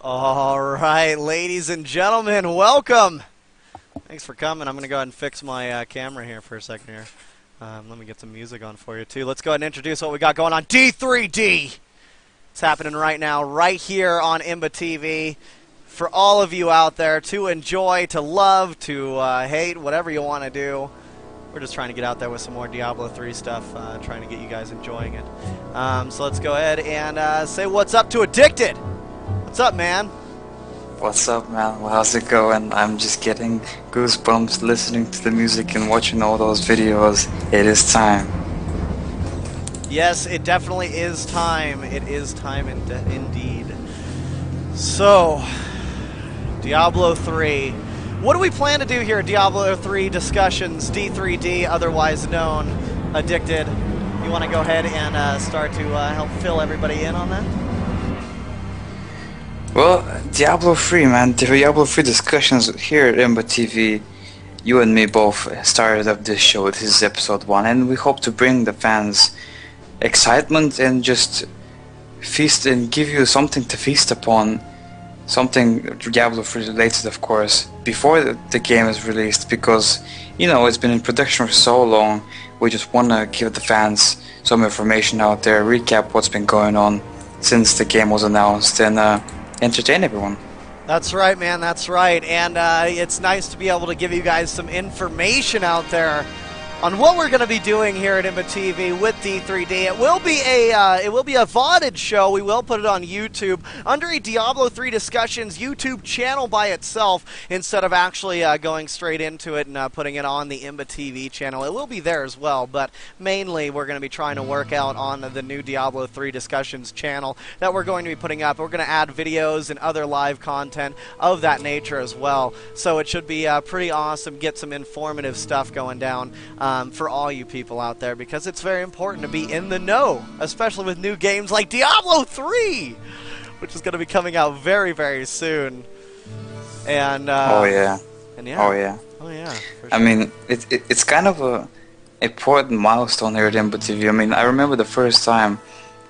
All right, ladies and gentlemen, welcome. Thanks for coming. I'm going to go ahead and fix my camera here for a second here. Let me get some music on for you, too. Let's go ahead and introduce what we got going on. D3D! It's happening right now, right here on IMBAtv. For all of you out there to enjoy, to love, to hate, whatever you want to do. We're just trying to get out there with some more Diablo 3 stuff, trying to get you guys enjoying it. So let's go ahead and say what's up to Addicted. What's up, man? What's up, man? Well, how's it going? I'm just getting goosebumps listening to the music and watching all those videos. It is time. Yes, it definitely is time. It is time indeed. So, Diablo 3. What do we plan to do here at Diablo 3 Discussions, D3D, otherwise known, Addicted? You want to go ahead and start to help fill everybody in on that? Well, Diablo 3, man. The Diablo 3 Discussions here at IMBAtv. You and me both started up this show. This is episode 1, and we hope to bring the fans excitement and just feast and give you something to feast upon. Something Diablo 3 related, of course, before the game is released, because, you know, it's been in production for so long. We just want to give the fans some information out there, recap what's been going on since the game was announced, and entertain everyone. That's right, man, that's right. And it's nice to be able to give you guys some information out there on what we're going to be doing here at IMBAtv with D3D. It will be a VODed show. We will put it on YouTube under a Diablo 3 Discussions YouTube channel by itself, instead of actually going straight into it and putting it on the IMBAtv channel. It will be there as well, but mainly we're going to be trying to work out on the new Diablo 3 Discussions channel that we're going to be putting up. We're going to add videos and other live content of that nature as well. So it should be pretty awesome. Get some informative stuff going down for all you people out there, because it's very important to be in the know, especially with new games like Diablo 3, which is going to be coming out very, very soon. And oh yeah, and yeah, for sure. I mean, it's kind of a important milestone here at IMBAtv. I mean, I remember the first time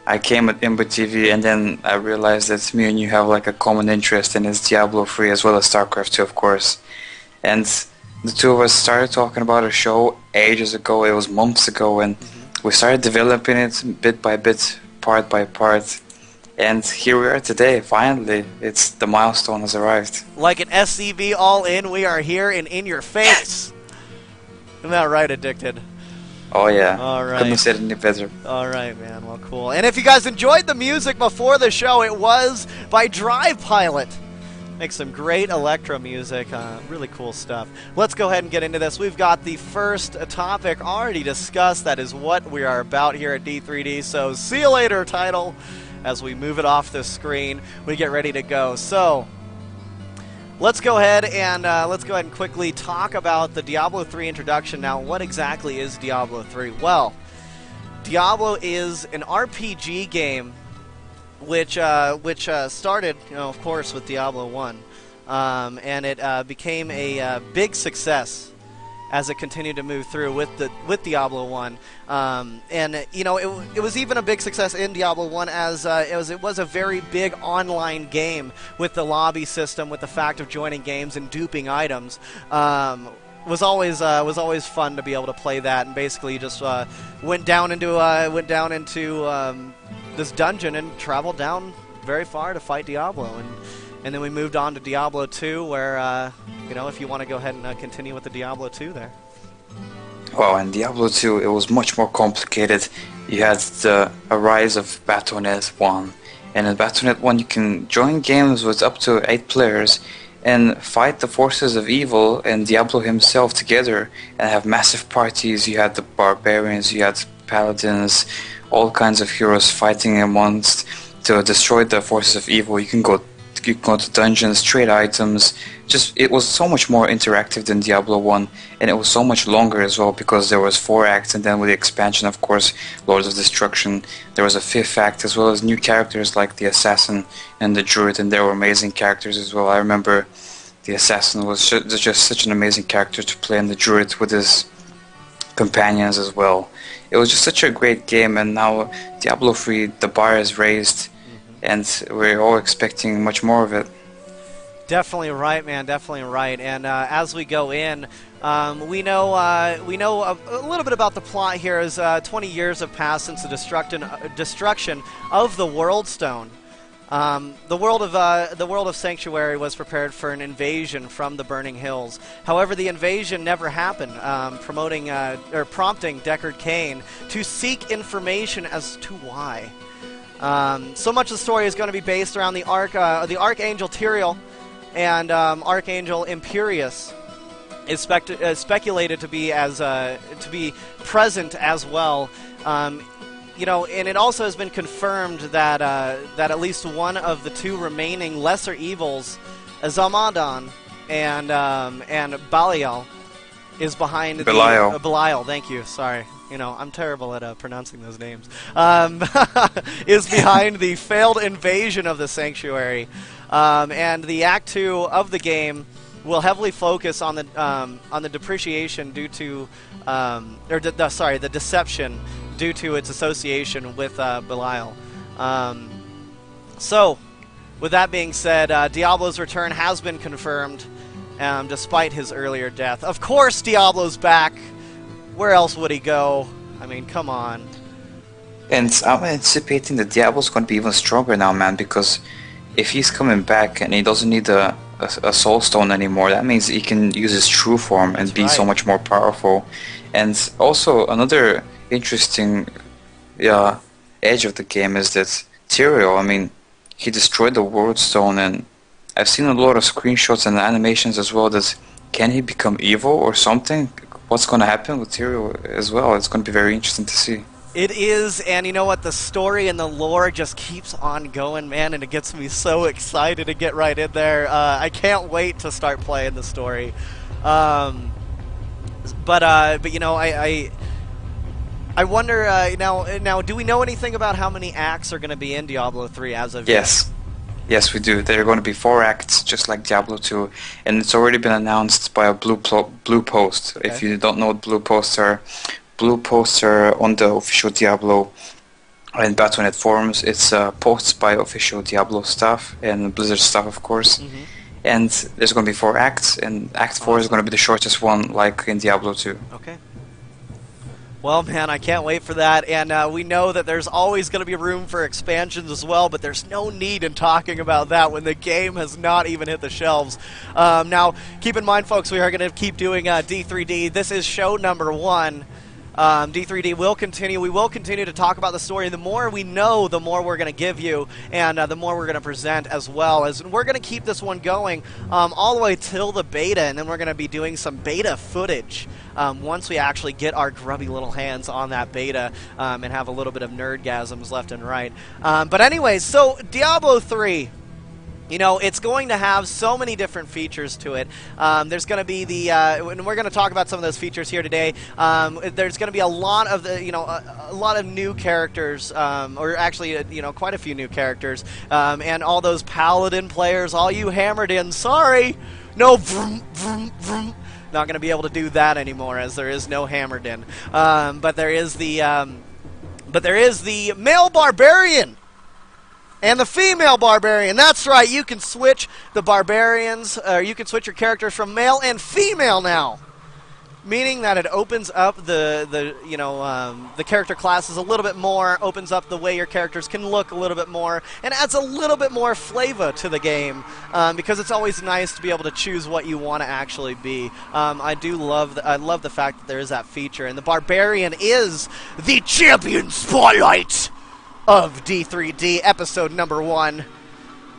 I came at IMBAtv, and then I realized that me and you have like a common interest, and it's Diablo 3 as well as StarCraft 2, of course. And the two of us started talking about a show ages ago. It was months ago, and we started developing it bit by bit, part by part. And here we are today, finally. The milestone has arrived. Like an SCV all in, we are here and in your face. Isn't that right, Addicted? Oh yeah, all right. Couldn't have said it any better. All right, man, well, cool. And if you guys enjoyed the music before the show, it was by DrivePilot. Makes some great electro music, really cool stuff. Let's go ahead and get into this. We've got the first topic already discussed. That is what we are about here at D3D. So see you later, title, as we move it off the screen. We get ready to go. So let's go ahead and quickly talk about the Diablo 3 introduction. Now, what exactly is Diablo 3? Well, Diablo is an RPG game which started, of course, with Diablo 1, and it became a big success as it continued to move through with Diablo 1, and it was even a big success in Diablo 1 as it was a very big online game with the lobby system, with the fact of joining games and duping items. Was always fun to be able to play that, and basically you just went down into this dungeon and traveled down very far to fight Diablo, and then we moved on to Diablo 2, where if you want to go ahead and continue with the Diablo 2 there. Well, in Diablo 2 it was much more complicated. You had a rise of Battle.net 1, and in Battle.net 1 you can join games with up to 8 players and fight the forces of evil and Diablo himself together and have massive parties. You had the Barbarians, you had Paladins, all kinds of heroes fighting amongst to destroy the forces of evil. You can go to dungeons, trade items. It was so much more interactive than Diablo 1, and it was so much longer as well, because there was 4 acts, and then with the expansion, of course, Lords of Destruction, there was a 5th act, as well as new characters like the Assassin and the Druid, and they were amazing characters as well. I remember the Assassin was just such an amazing character to play, and the Druid with his companions as well. It was just such a great game, and now Diablo 3, the bar is raised, and we're all expecting much more of it. Definitely right, man. Definitely right. And as we go in, we know a little bit about the plot here. As 20 years have passed since the destruction of the World Stone. The world of Sanctuary was prepared for an invasion from the Burning Hills. However, the invasion never happened, prompting Deckard Cain to seek information as to why. So much of the story is going to be based around the Archangel Tyrael and Archangel Imperius is speculated to be present as well. You know, and it also has been confirmed that that at least one of the two remaining lesser evils, Azamadan and Belial, is behind Belial. Belial. Thank you. Sorry. You know, I'm terrible at pronouncing those names. Is behind the failed invasion of the Sanctuary, and the Act 2 of the game will heavily focus on the depreciation due to, the deception due to its association with Belial. So, with that being said, Diablo's return has been confirmed, despite his earlier death. Of course, Diablo's back. Where else would he go? I mean, come on. And I'm anticipating that Diablo's going to be even stronger now, man, because if he's coming back and he doesn't need a soul stone anymore, that means he can use his true form and be so much more powerful. And also, another interesting edge of the game is that Tyrael, I mean, he destroyed the World Stone, and I've seen a lot of screenshots and animations as well that can he become evil or something? What's going to happen with Tyrael as well? It's going to be very interesting to see. It is, and you know what? The story and the lore just keeps on going, man, and it gets me so excited to get right in there. I can't wait to start playing the story. But you know, I wonder now. Do we know anything about how many acts are going to be in Diablo 3 as of yet? Yes, we do. There are going to be 4 acts, just like Diablo 2, and it's already been announced by a blue post. Okay. If you don't know what blue posts are on the official Diablo and Battle.net forums. It's posts by official Diablo staff and Blizzard staff, of course. Mm-hmm. And there's going to be 4 acts, and Act 4 is going to be the shortest one, like in Diablo 2. Okay. Well, man, I can't wait for that, and we know that there's always going to be room for expansions as well, but there's no need in talking about that when the game has not even hit the shelves. Now, keep in mind, folks, we are going to keep doing D3D. This is show number 1. D3D will continue. We will continue to talk about the story. The more we know, the more we're going to give you, and the more we're going to present as well. As we're going to keep this one going all the way till the beta, and then we're going to be doing some beta footage once we actually get our grubby little hands on that beta and have a little bit of nerdgasms left and right. But anyways, so Diablo 3. You know, it's going to have so many different features to it. There's going to be the, and we're going to talk about some of those features here today. There's going to be a lot of the, a lot of new characters, or actually, quite a few new characters, and all those paladin players, all you hammered in, sorry, no, vroom, vroom, vroom. Not going to be able to do that anymore, as there is no hammered in. But there is the male barbarian. And the female barbarian. That's right. You can switch the barbarians, or you can switch your characters from male and female now, meaning that it opens up the character classes a little bit more, opens up the way your characters can look a little bit more, and adds a little bit more flavor to the game, because it's always nice to be able to choose what you want to actually be. I love the fact that there is that feature, and the barbarian is the champion spotlight of D3D, episode number 1.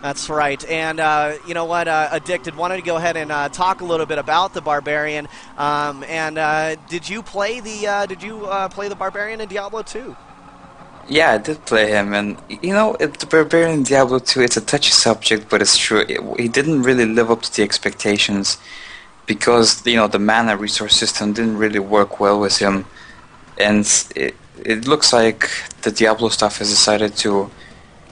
That's right. And you know what, Addicted wanted to go ahead and talk a little bit about the Barbarian. Did you play the Barbarian in Diablo 2? Yeah, I did play him, and the Barbarian in Diablo 2, it's a touchy subject, but it's true. He didn't really live up to the expectations because the mana resource system didn't really work well with him, and it looks like the Diablo staff has decided to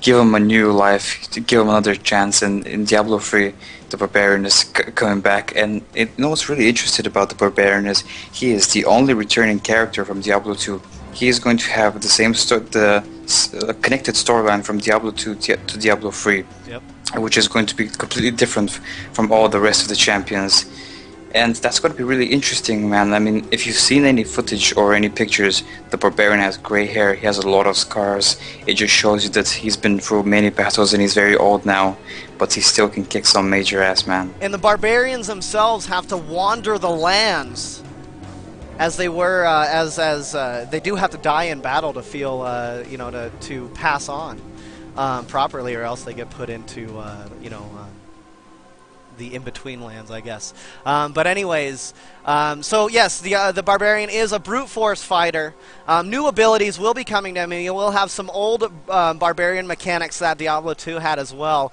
give him a new life, to give him another chance, and in Diablo 3, the Barbarian is coming back. And what's really interesting about the Barbarian is he is the only returning character from Diablo 2 he is going to have the same connected storyline from Diablo 2 to Diablo 3, Yep. which is going to be completely different from all the rest of the champions. And that's going to be really interesting, man. I mean, if you've seen any footage or any pictures, the Barbarian has gray hair, he has a lot of scars. It just shows you that he's been through many battles and he's very old now, but he still can kick some major ass, man. And the Barbarians themselves have to wander the lands, as they were, they do have to die in battle to feel, you know, to pass on properly, or else they get put into, you know, the in-between lands, I guess. But anyways, so yes, the Barbarian is a brute force fighter. New abilities will be coming to him. He will have some old Barbarian mechanics that Diablo 2 had as well.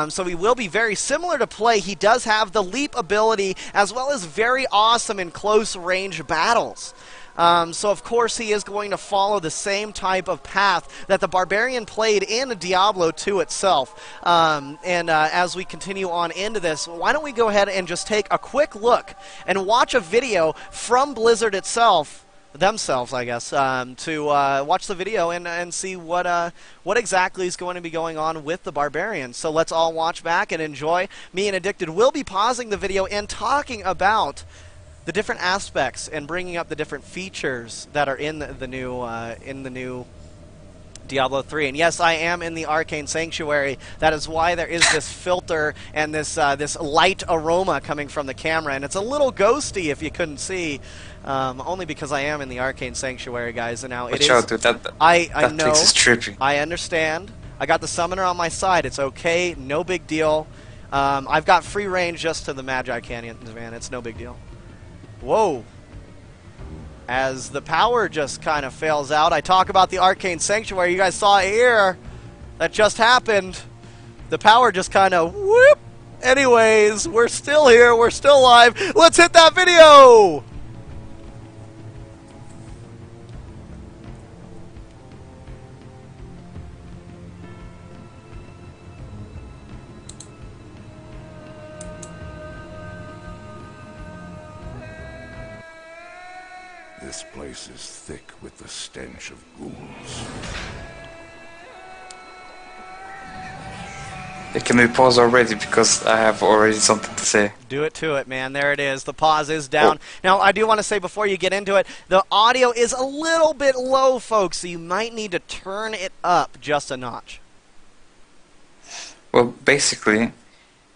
So he will be very similar to play. He does have the leap ability, as well as very awesome in close range battles. So of course he is going to follow the same type of path that the Barbarian played in Diablo 2 itself. As we continue on into this, why don't we go ahead and just take a quick look and watch a video from Blizzard itself, themselves I guess, to watch the video and see what exactly is going to be going on with the Barbarian. So let's all watch back and enjoy. Me and Addicted will be pausing the video and talking about the different aspects and bringing up the different features that are in the new Diablo 3. And yes, I am in the Arcane Sanctuary. That is why there is this filter and this light aroma coming from the camera, and it's a little ghosty if you couldn't see. Only because I am in the Arcane Sanctuary, guys. And now Watch out, dude. That know. place is trippy. I understand. I got the summoner on my side. It's okay. No big deal. I've got free range just to the Magi Canyons, man. It's no big deal. Whoa. As the power just kind of fails out. I talk about the Arcane Sanctuary. You guys saw it here. That just happened. The power just kind of whoop. Anyways, we're still here. We're still live. Let's hit that video. This place is thick with the stench of ghouls. It can be paused already because I have already something to say. Do it to it, man. There it is. The pause is down. Now, I do want to say before you get into it, the audio is a little bit low, folks, so you might need to turn it up just a notch. Well, basically,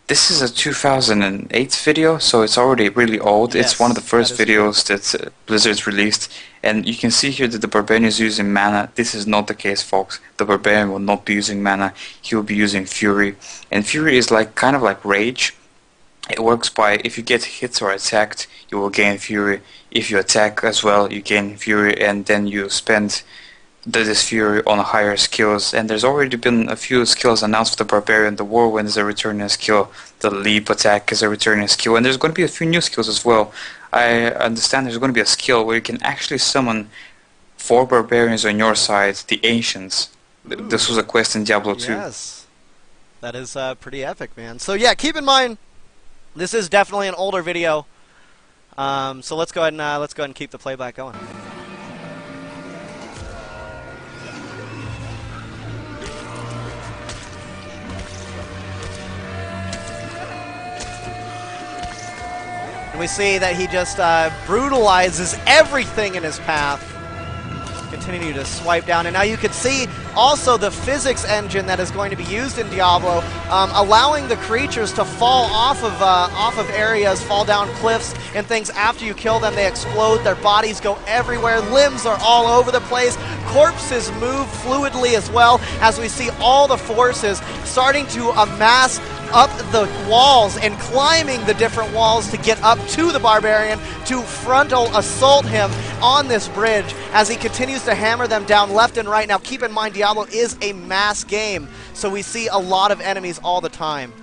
this is a 2008 video, so it's already really old. Yes, it's one of the first videos that Blizzard's released, and you can see here that the Barbarian is using mana. This is not the case, folks. The Barbarian will not be using mana. He will be using Fury, and Fury is like kind of like Rage. It works by if you get hit or attacked, you will gain Fury. If you attack as well, you gain Fury, and then you spend this Fury on higher skills. And there's already been a few skills announced for the Barbarian. The Whirlwind is a returning skill, the Leap attack is a returning skill, and there's going to be a few new skills as well. I understand there's going to be a skill where you can actually summon 4 Barbarians on your side, the Ancients. This was a quest in Diablo 2. Yes, that is pretty epic, man. So yeah, keep in mind, this is definitely an older video. So let's go ahead and keep the playback going. We see that he just brutalizes everything in his path. Continue to swipe down, and now you can see also the physics engine that is going to be used in Diablo, allowing the creatures to fall off of areas, fall down cliffs and things. After you kill them, they explode. Their bodies go everywhere. Limbs are all over the place. Corpses move fluidly as well, as we see all the forces starting to amass up the walls and climbing the different walls to get up to the Barbarian to frontal assault him on this bridge as he continues to hammer them down left and right. Now keep in mind, Diablo is a mass game, so we see a lot of enemies all the time.